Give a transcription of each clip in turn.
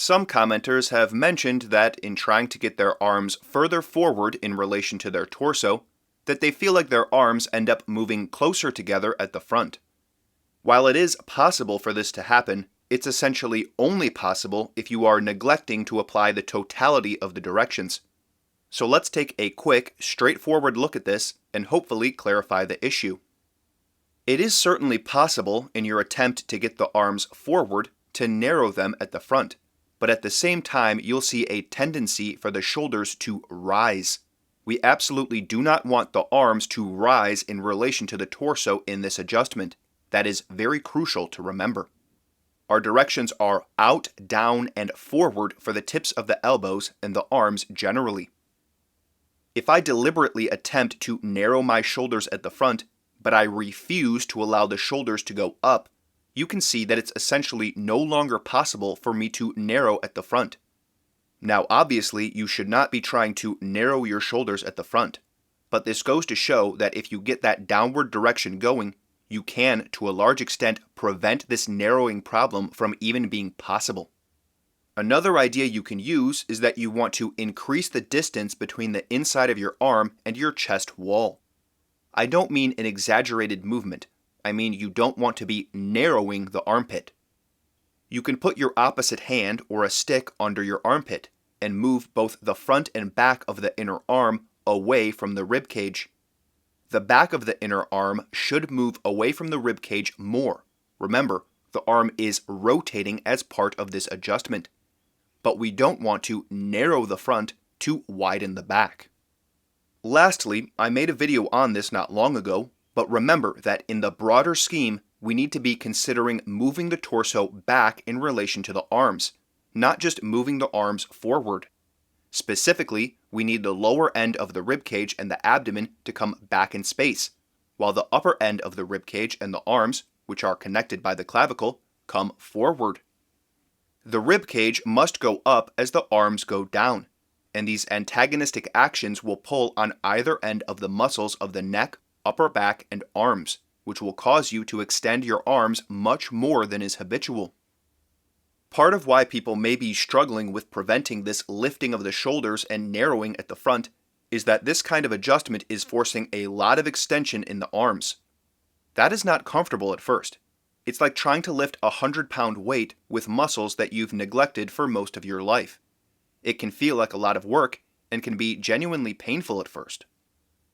Some commenters have mentioned that in trying to get their arms further forward in relation to their torso, that they feel like their arms end up moving closer together at the front. While it is possible for this to happen, it's essentially only possible if you are neglecting to apply the totality of the directions. So let's take a quick, straightforward look at this and hopefully clarify the issue. It is certainly possible in your attempt to get the arms forward to narrow them at the front, but at the same time you'll see a tendency for the shoulders to rise. We absolutely do not want the arms to rise in relation to the torso in this adjustment. That is very crucial to remember. Our directions are out, down, and forward for the tips of the elbows and the arms generally. If I deliberately attempt to narrow my shoulders at the front, but I refuse to allow the shoulders to go up, you can see that it's essentially no longer possible for me to narrow at the front. Now obviously you should not be trying to narrow your shoulders at the front, but this goes to show that if you get that downward direction going, you can, to a large extent, prevent this narrowing problem from even being possible. Another idea you can use is that you want to increase the distance between the inside of your arm and your chest wall. I don't mean an exaggerated movement. I mean you don't want to be narrowing the armpit. You can put your opposite hand or a stick under your armpit and move both the front and back of the inner arm away from the rib cage. The back of the inner arm should move away from the rib cage more. Remember, the arm is rotating as part of this adjustment. But we don't want to narrow the front to widen the back. Lastly, I made a video on this not long ago, but remember that in the broader scheme, we need to be considering moving the torso back in relation to the arms, not just moving the arms forward. Specifically, we need the lower end of the rib cage and the abdomen to come back in space, while the upper end of the rib cage and the arms, which are connected by the clavicle, come forward. The rib cage must go up as the arms go down, and these antagonistic actions will pull on either end of the muscles of the neck, upper back, and arms, which will cause you to extend your arms much more than is habitual. Part of why people may be struggling with preventing this lifting of the shoulders and narrowing at the front is that this kind of adjustment is forcing a lot of extension in the arms. That is not comfortable at first. It's like trying to lift a 100-pound weight with muscles that you've neglected for most of your life. It can feel like a lot of work and can be genuinely painful at first.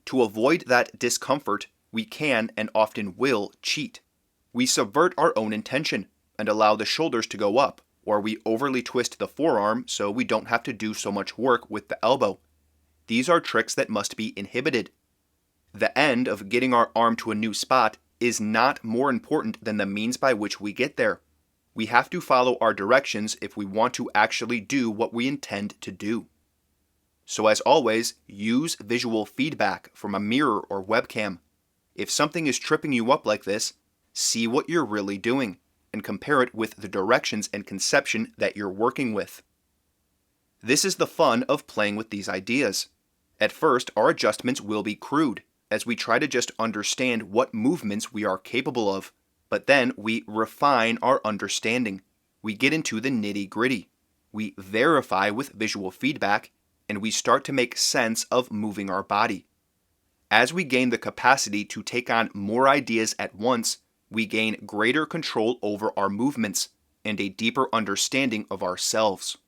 To avoid that discomfort, we can and often will cheat. We subvert our own intention and allow the shoulders to go up, or we overly twist the forearm so we don't have to do so much work with the elbow. These are tricks that must be inhibited. The end of getting our arm to a new spot is not more important than the means by which we get there. We have to follow our directions if we want to actually do what we intend to do. So as always, use visual feedback from a mirror or webcam. If something is tripping you up like this, see what you're really doing and compare it with the directions and conception that you're working with. This is the fun of playing with these ideas. At first, our adjustments will be crude, as we try to just understand what movements we are capable of, but then we refine our understanding. We get into the nitty-gritty. We verify with visual feedback, and we start to make sense of moving our body. As we gain the capacity to take on more ideas at once, we gain greater control over our movements and a deeper understanding of ourselves.